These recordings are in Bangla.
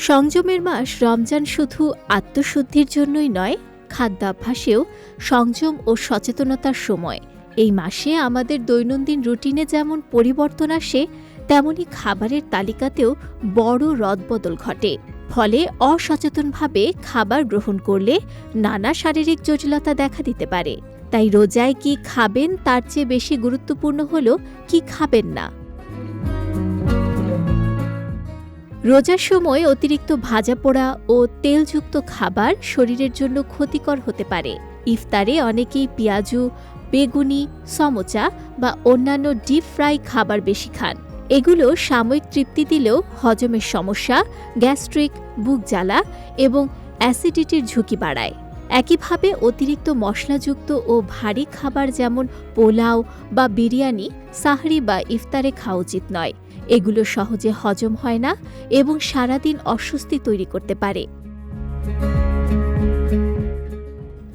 সংযমের মাস রমজান শুধু আত্মশুদ্ধির জন্যই নয়, খাদ্যাভ্যাসেও সংযম ও সচেতনতার সময়। এই মাসে আমাদের দৈনন্দিন রুটিনে যেমন পরিবর্তন আসে, তেমনি খাবারের তালিকাতেও বড় রদবদল ঘটে। ফলে অসচেতনভাবে খাবার গ্রহণ করলে নানা শারীরিক জটিলতা দেখা দিতে পারে। তাই রোজায় কি খাবেন তার চেয়ে বেশি গুরুত্বপূর্ণ হল কি খাবেন না। রোজার সময় অতিরিক্ত ভাজা পোড়া ও তেলযুক্ত খাবার শরীরের জন্য ক্ষতিকর হতে পারে। ইফতারে অনেকেই পেঁয়াজু, বেগুনি, সমোচা বা অন্যান্য ডিপ ফ্রাই খাবার বেশি খান। এগুলো সাময়িক তৃপ্তি দিলেও হজমের সমস্যা, গ্যাস্ট্রিক, বুক জ্বালা এবং অ্যাসিডিটির ঝুঁকি বাড়ায়। একইভাবে অতিরিক্ত মশলাযুক্ত ও ভারী খাবার যেমন পোলাও বা বিরিয়ানি সাহরি বা ইফতারে খাওয়া উচিত নয়। এগুলো সহজে হজম হয় না এবং সারাদিন অস্বস্তি তৈরি করতে পারে।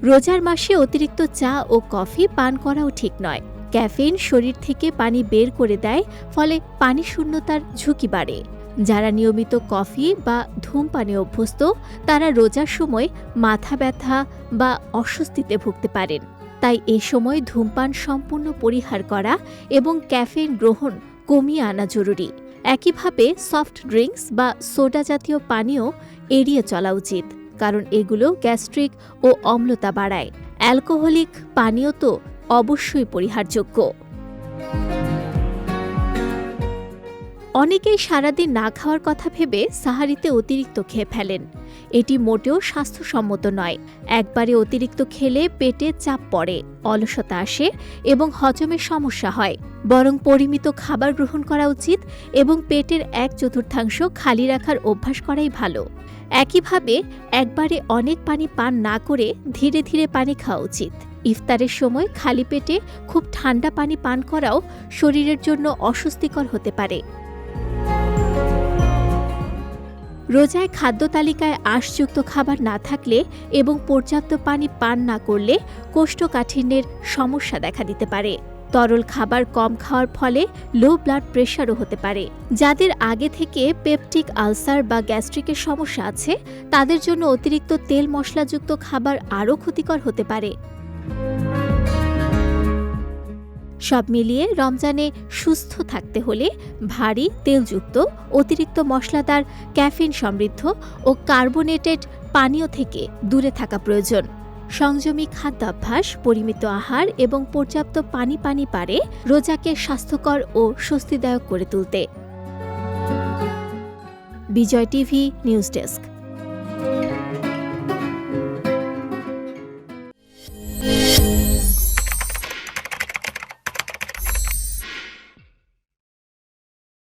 রোজার মাসে অতিরিক্ত চা ও কফি পান করাও ঠিক নয়। ক্যাফেইন শরীর থেকে পানি বের করে দেয়, ফলে পানি শূন্যতার ঝুঁকি বাড়ে। যারা নিয়মিত কফি বা ধূমপানে অভ্যস্ত, তারা রোজার সময় মাথা ব্যথা বা অস্বস্তিতে ভুগতে পারেন। তাই এ সময় ধূমপান সম্পূর্ণ পরিহার করা এবং ক্যাফেইন গ্রহণ কমিয়ে আনা জরুরি। একইভাবে সফট ড্রিঙ্কস বা সোডা জাতীয় পানীয় এড়িয়ে চলা উচিত, কারণ এগুলো গ্যাস্ট্রিক ও অম্লতা বাড়ায়। অ্যালকোহলিক পানীয় তো অবশ্যই পরিহারযোগ্য। অনেকেই সারাদিন না খাওয়ার কথা ভেবে সাহারিতে অতিরিক্ত খেয়ে ফেলেন। এটি মোটেও স্বাস্থ্যসম্মত নয়। একবারে অতিরিক্ত খেলে পেটে চাপ পড়ে, অলসতা আসে এবং হজমের সমস্যা হয়। বরং পরিমিত খাবার গ্রহণ করা উচিত এবং পেটের 1/4 খালি রাখার অভ্যাস করাই ভালো। একইভাবে একবারে অনেক পানি পান না করে ধীরে ধীরে পানি খাওয়া উচিত। ইফতারের সময় খালি পেটে খুব ঠান্ডা পানি পান করাও শরীরের জন্য অস্বস্তিকর হতে পারে। রোজায় খাদ্য তালিকায় আঁশযুক্ত খাবার না থাকলে এবং পর্যাপ্ত পানি পান না করলে কোষ্ঠকাঠিন্যের সমস্যা দেখা দিতে পারে। তরল খাবার কম খাওয়ার ফলে লো ব্লাড প্রেশারও হতে পারে। যাদের আগে থেকে পেপটিক আলসার বা গ্যাস্ট্রিকের সমস্যা আছে, তাদের জন্য অতিরিক্ত তেল মশলাযুক্ত খাবার আরও ক্ষতিকর হতে পারে। সব মিলিয়ে রমজানে সুস্থ থাকতে হলে ভারী, তেলযুক্ত, অতিরিক্ত মশলাদার, ক্যাফিন সমৃদ্ধ ও কার্বোনেটেড পানীয় থেকে দূরে থাকা প্রয়োজন। সংযমী খাদ্যাভ্যাস, পরিমিত আহার এবং পর্যাপ্ত পানি পারে রোজাকে স্বাস্থ্যকর ও স্বস্তিদায়ক করে তুলতে। বিজয় টিভি নিউজ ডেস্ক।